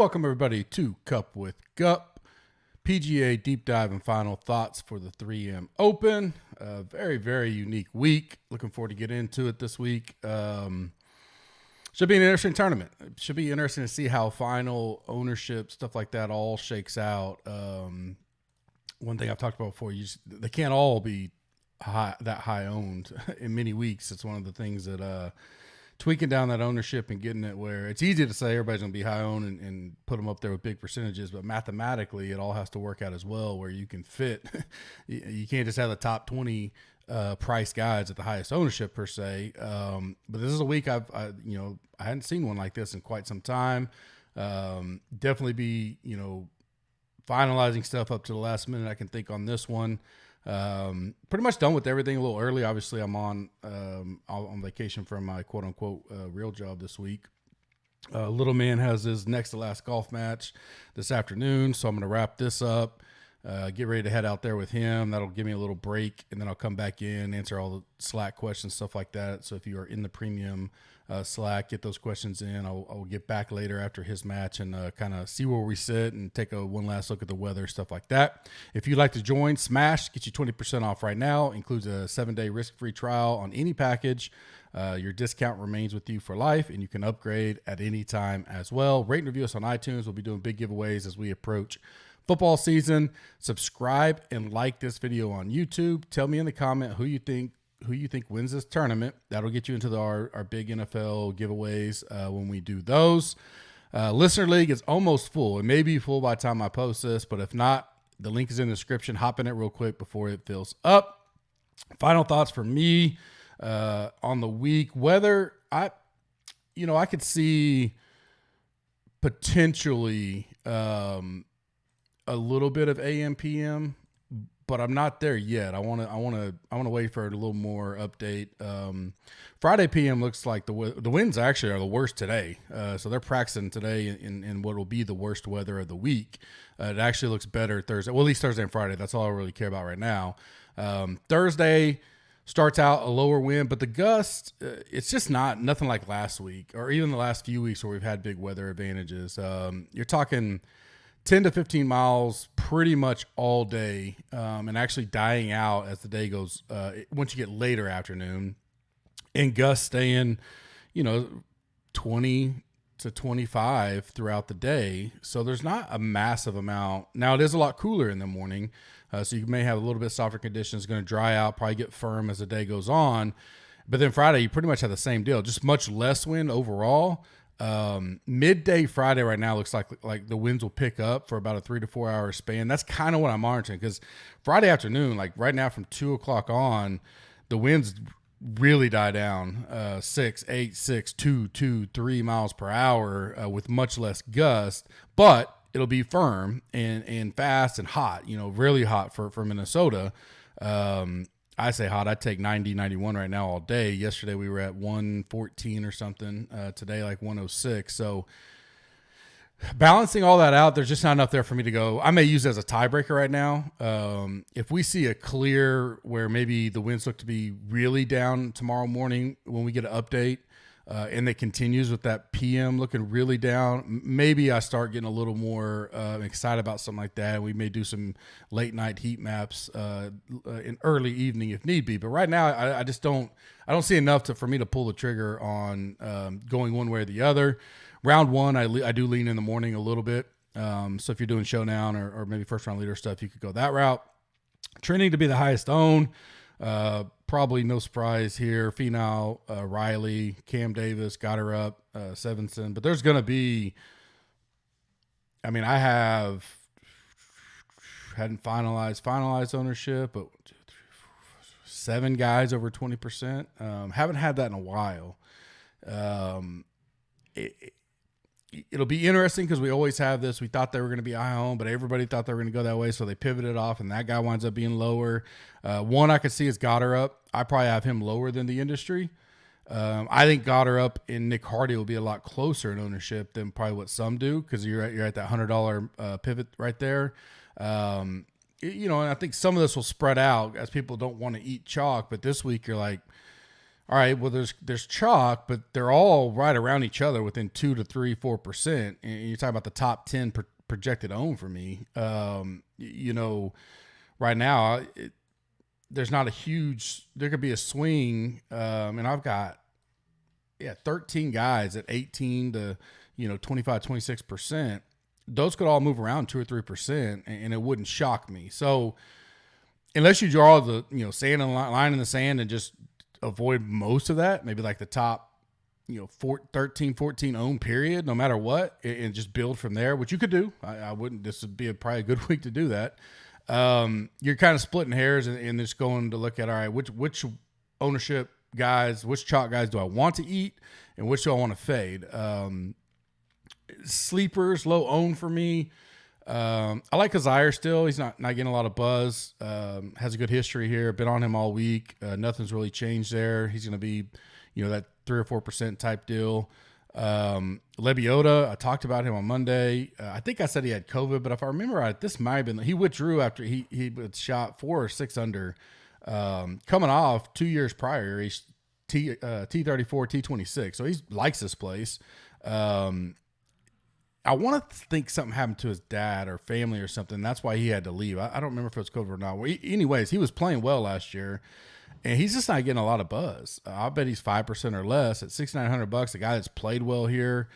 Welcome, everybody, to Cup with Gup, PGA deep dive and final thoughts for the 3M Open. A very, very unique week. Looking forward to get into it this week. Should be an interesting tournament. It should be interesting to see how final ownership, stuff like that, all shakes out. One thing I've talked about before, they can't all be that high owned in many weeks. It's one of the things that tweaking down that ownership and getting it where it's easy to say everybody's going to be high owned and put them up there with big percentages, but mathematically it all has to work out as well where you can fit. You can't just have the top 20 price guides at the highest ownership per se. But this is a week I hadn't seen one like this in quite some time. Definitely be, finalizing stuff up to the last minute. I can think on this one. Pretty much done with everything a little early. Obviously, I'm on vacation from my quote unquote real job this week. Little man has his next to last golf match this afternoon, so I'm going to wrap this up, get ready to head out there with him. That'll give me a little break, and then I'll come back in, answer all the Slack questions, stuff like that. So if you are in the premium Slack, get those questions in. I'll get back later after his match and kind of see where we sit and take one last look at the weather, stuff like that. If you'd like to join, Smash, get you 20% off right now. Includes a 7-day risk-free trial on any package. Your discount remains with you for life, and you can upgrade at any time as well. Rate and review us on iTunes. We'll be doing big giveaways as we approach football season. Subscribe and like this video on YouTube. Tell me in the comment who you think wins this tournament. That'll get you into our big NFL giveaways when we do those. Listener League is almost full. It may be full by the time I post this, but if not, the link is in the description. Hop in it real quick before it fills up. Final thoughts for me on the week. Whether I could see potentially a little bit of AM PM, but I'm not there yet. I want to wait for a little more update. Friday PM looks like the winds actually are the worst today. So they're practicing today in what will be the worst weather of the week. It actually looks better Thursday. Well, at least Thursday and Friday. That's all I really care about right now. Thursday starts out a lower wind, but the gust, it's just nothing like last week or even the last few weeks where we've had big weather advantages. You're talking 10 to 15 miles pretty much all day, and actually dying out as the day goes, once you get later afternoon, and gusts staying, 20 to 25 throughout the day. So there's not a massive amount. Now it is a lot cooler in the morning, so you may have a little bit softer conditions, going to dry out, probably get firm as the day goes on. But then Friday, you pretty much have the same deal, just much less wind overall. Midday Friday right now looks like the winds will pick up for about a 3 to 4 hour span. That's kind of what I'm monitoring, because Friday afternoon, like right now from 2 o'clock on, the winds really die down, 6, 8, 6, 2, 2, 3 miles per hour, with much less gust, but it'll be firm and fast and hot, really hot for Minnesota. I say hot. I'd take 90, 91 right now all day. Yesterday we were at 114 or something. Today like 106. So balancing all that out, there's just not enough there for me to go. I may use it as a tiebreaker right now. If we see a clear where maybe the winds look to be really down tomorrow morning when we get an update, and it continues with that PM looking really down, maybe I start getting a little more excited about something like that. We may do some late night heat maps in early evening if need be. But right now, I just don't see enough for me to pull the trigger on going one way or the other. Round one, I do lean in the morning a little bit. So if you're doing showdown or maybe first round leader stuff, you could go that route. Trending to be the highest owned. Probably no surprise here. Finau, Riley, Cam Davis got her up, Sevenson. But there's going to be, I hadn't finalized ownership, but 7 guys over 20%. Haven't had that in a while. It'll be interesting because we always have this. We thought they were going to be high home, but everybody thought they were going to go that way, so they pivoted off, and that guy winds up being lower. One I could see is Goddard up. I probably have him lower than the industry. I think Goddard up and Nick Hardy will be a lot closer in ownership than probably what some do, because you're at that $100 pivot right there. And I think some of this will spread out as people don't want to eat chalk, but this week you're like, All right, well, there's chalk, but they're all right around each other within 2 to 3, 4%. And you're talking about the top 10 projected own for me. Right now, there's not a huge. There could be a swing, and I've got 13 guys at 18 to 25, 26%. Those could all move around 2 or 3%, and it wouldn't shock me. So unless you draw the sand and line in the sand and just avoid most of that, maybe like the top 13, 14 own period, no matter what, and just build from there, which you could do. I wouldn't. This would be probably a good week to do that. You're kind of splitting hairs and just going to look at, all right, which ownership guys, which chalk guys do I want to eat, and which do I want to fade? Sleepers, low own for me. I like Kazire still. He's not getting a lot of buzz. Has a good history here. Been on him all week. Nothing's really changed there. He's going to be, that 3 or 4% type deal. Lebiota, I talked about him on Monday. I think I said he had COVID, but if I remember right, this might have been, he withdrew after he shot 4 or 6 under, coming off 2 years prior. He's T34, T26. So he likes this place. I want to think something happened to his dad or family or something. That's why he had to leave. I don't remember if it was COVID or not. Anyways, he was playing well last year, and he's just not getting a lot of buzz. I bet he's 5% or less at $6,900. A guy that's played well here.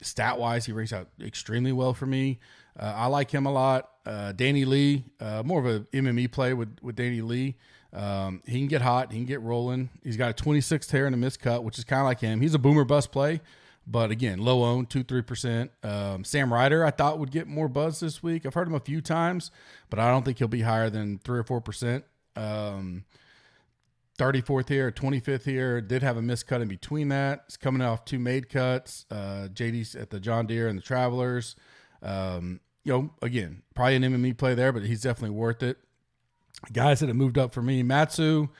Stat wise, he ranks out extremely well for me. I like him a lot. Danny Lee, more of a MME play with Danny Lee. He can get hot. He can get rolling. He's got a 26th hair and a missed cut, which is kind of like him. He's a boomer bust play. But again, low own, 2-3%. Sam Ryder, I thought would get more buzz this week. I've heard him a few times, but I don't think he'll be higher than 3 or 4%. 34th here, 25th here. Did have a missed cut in between that. It's coming off 2 made cuts. JD's at the John Deere and the Travelers. Again, probably an MME play there, but he's definitely worth it. Guys that have moved up for me, Matsu.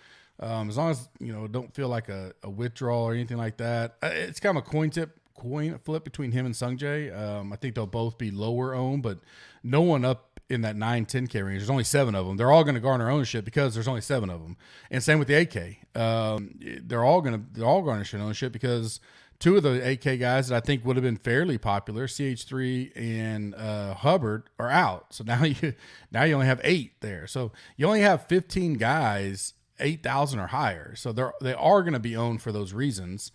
As long as don't feel like a withdrawal or anything like that. It's kind of a coin flip between him and Sungjae. I think they'll both be lower owned, but no one up in that 9-10K range. There's only 7 of them. They're all going to garner ownership because there's only 7 of them. And same with the AK. They're all garnishing ownership because 2 of the AK guys that I think would have been fairly popular, CH3 and Hubbard, are out. So now you only have 8 there. So you only have 15 guys 8,000 or higher. So they are going to be owned for those reasons.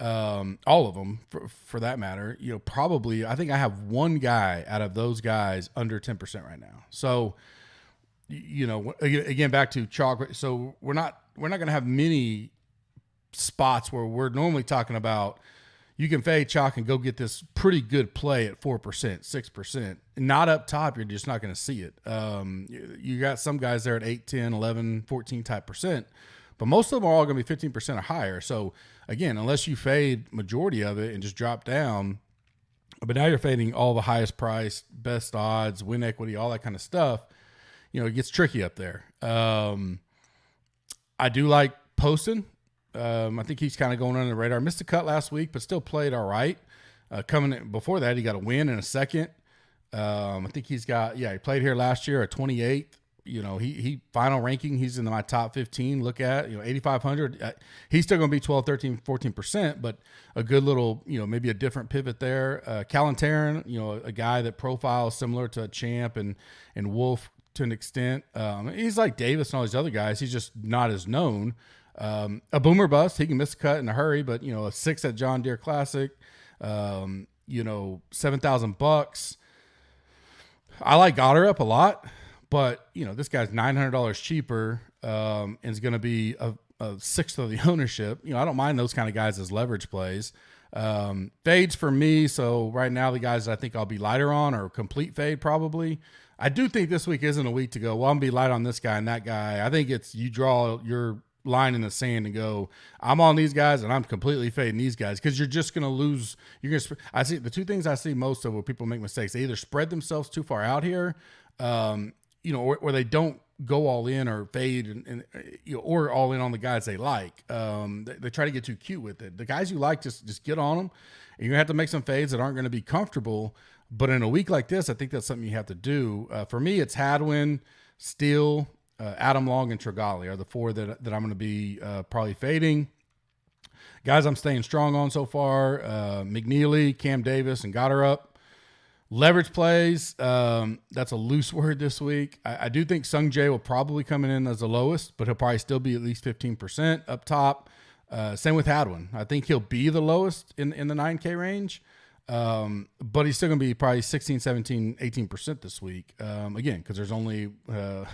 All of them for that matter, probably, I think I have 1 guy out of those guys under 10% right now. So, again, back to chalk. So we're not going to have many spots where we're normally talking about, you can fade chalk and go get this pretty good play at 4%, 6%. Not up top, you're just not going to see it. You got some guys there at 8, 10, 11, 14 type percent, but most of them are all going to be 15% or higher. So again, unless you fade majority of it and just drop down, but now you're fading all the highest price, best odds, win equity, all that kind of stuff, it gets tricky up there. I do like Poston. I think he's kind of going under the radar. Missed a cut last week, but still played all right. Coming in, before that, he got a win in a second. I think he played here last year at 28th. He final ranking, he's in my top 15. Look at, 8,500. He's still going to be 12, 13, 14%, but a good little, maybe a different pivot there. Kalin Taran, a guy that profiles similar to Champ and Wolf to an extent. He's like Davis and all these other guys. He's just not as known. A boomer bust, he can miss a cut in a hurry, but a 6 at John Deere Classic, $7,000. I like Goddard up a lot, but this guy's $900 cheaper, and is going to be a 1/6 of the ownership. I don't mind those kind of guys as leverage plays. Fades for me. So right now, the guys that I think I'll be lighter on are complete fade probably. I do think this week isn't a week to go, well, I'm going to be light on this guy and that guy. I think it's, you draw your line in the sand and go, I'm on these guys and I'm completely fading these guys, because you're just going to lose. I see the 2 things I see most of where people make mistakes. They either spread themselves too far out here, or they don't go all in or fade or all in on the guys they like. They try to get too cute with it. The guys you like, just get on them, and you're going to have to make some fades that aren't going to be comfortable. But in a week like this, I think that's something you have to do. For me, it's Hadwin, Steele, Adam Long, and Trigali are the 4 that I'm going to be probably fading. Guys I'm staying strong on so far, McNeely, Cam Davis, and got her up. Leverage plays, that's a loose word this week. I do think Sung Jae will probably come in as the lowest, but he'll probably still be at least 15% up top. Same with Hadwin. I think he'll be the lowest in the 9K range, but he's still going to be probably 16, 17, 18% this week. Again, because there's only, what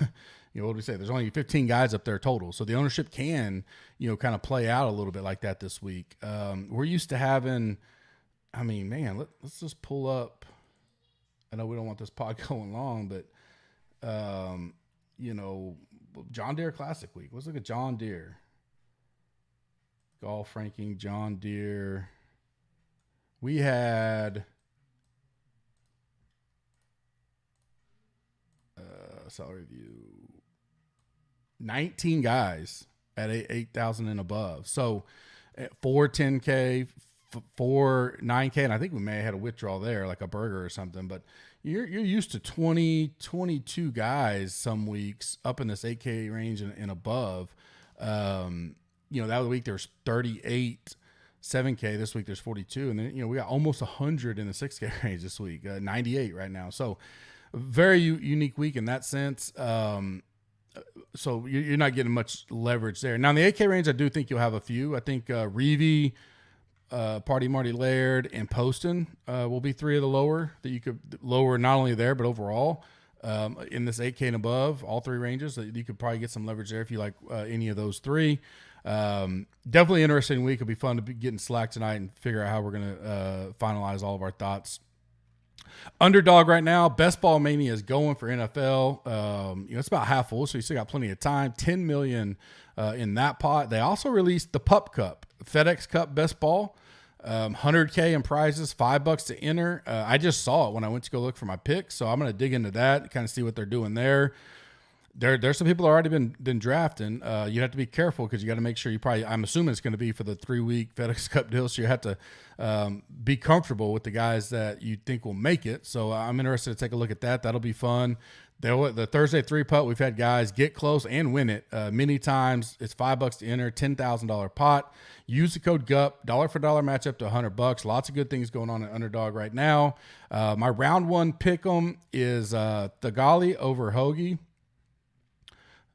do we say? There's only 15 guys up there total. So the ownership can, kind of play out a little bit like that this week. We're used to having, let's just pull up. I know we don't want this pod going long, but, John Deere Classic Week. Let's look at John Deere. Golf ranking, John Deere. We had salary view 19 guys at 8,000 and above. So 4 10K, 4 9K, and I think we may have had a withdrawal there, like a burger or something. But you're used to 20, 22 guys some weeks up in this 8K range and above. That other week there's 38 7K. This week there's 42, and then we got almost 100 in the 6K range this week. 98 right now. So very unique week in that sense. So you're not getting much leverage there. Now in the 8K range, I do think you'll have a few. I think Reevy, Party Marty Laird, and Poston will be three of the lower that you could lower not only there but overall in this 8K and above, all three ranges. That you could probably get some leverage there if you like any of those three. Definitely interesting week. It'll be fun to be getting Slack tonight and figure out how we're going to finalize all of our thoughts. Underdog right now, Best Ball Mania is going for NFL. It's about half full, so you still got plenty of time. 10 million in that pot. They also released the Pup Cup, FedEx Cup Best Ball, 100K in prizes, $5 to enter. I just saw it when I went to go look for my picks, so I'm going to dig into that, kind of see what they're doing there. There's some people that already been drafting. You have to be careful because you got to make sure I'm assuming it's going to be for the 3-week FedEx Cup deal. So you have to be comfortable with the guys that you think will make it. So I'm interested to take a look at that. That'll be fun. The Thursday 3-putt, we've had guys get close and win it many times. It's $5 to enter, $10,000 pot. Use the code GUP, dollar for dollar match up to $100. Lots of good things going on at Underdog right now. My round one pick'em is Thegali over Hoagie.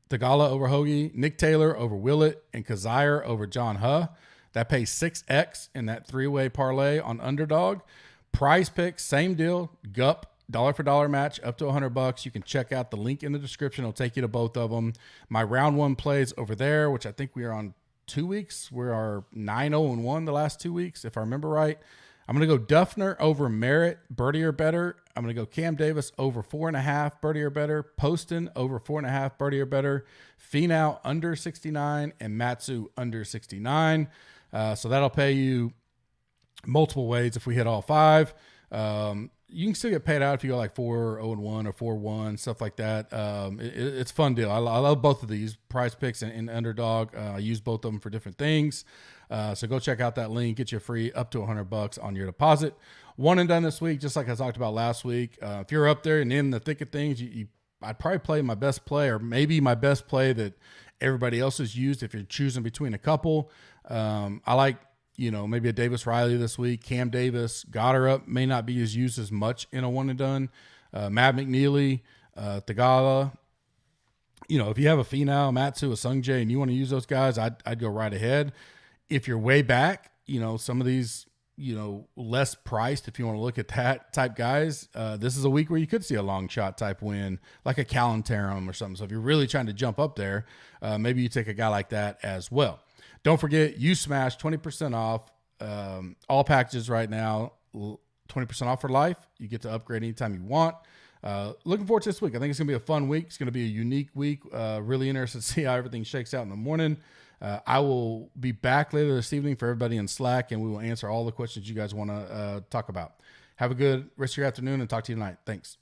Tagala over Hoagie, Nick Taylor over Willett, and Kazire over John Huh. That pays 6X in that 3-way parlay on Underdog. Prize Picks, same deal. GUP, dollar for dollar match up to $100. You can check out the link in the description. It'll take you to both of them. My round one plays over there, which I think we are on 2 weeks. We are 9-0-1 the last 2 weeks, if I remember right. I'm going to go Duffner over Merritt, birdie or better. I'm going to go Cam Davis over 4.5, birdie or better. Poston over 4.5, birdie or better. Finau under 69 and Matsu under 69. So that'll pay you multiple ways if we hit all 5. You can still get paid out if you go like 4-0-1 or 4-1, stuff like that. It's a fun deal. I love both of these, Prize Picks and Underdog. I use both of them for different things. So go check out that link, get you free up to $100 on your deposit. One and done this week, just like I talked about last week. If you're up there and in the thick of things, I'd probably play my best play, or maybe my best play that everybody else has used if you're choosing between a couple. I like, maybe a Davis Riley this week. Cam Davis got her up, may not be used as much in a one and done. Matt McNeely, Tagala. If you have a Finau, Matsu, a Sung Jae, and you want to use those guys, I'd go right ahead. If you're way back, some of these, less priced, if you want to look at that type guys, this is a week where you could see a long shot type win, like a Kalin Taran or something. So if you're really trying to jump up there, maybe you take a guy like that as well. Don't forget, you smash 20% off all packages right now, 20% off for life. You get to upgrade anytime you want. Looking forward to this week. I think it's going to be a fun week. It's going to be a unique week. Really interested to see how everything shakes out in the morning. I will be back later this evening for everybody in Slack, and we will answer all the questions you guys want to talk about. Have a good rest of your afternoon, and talk to you tonight. Thanks.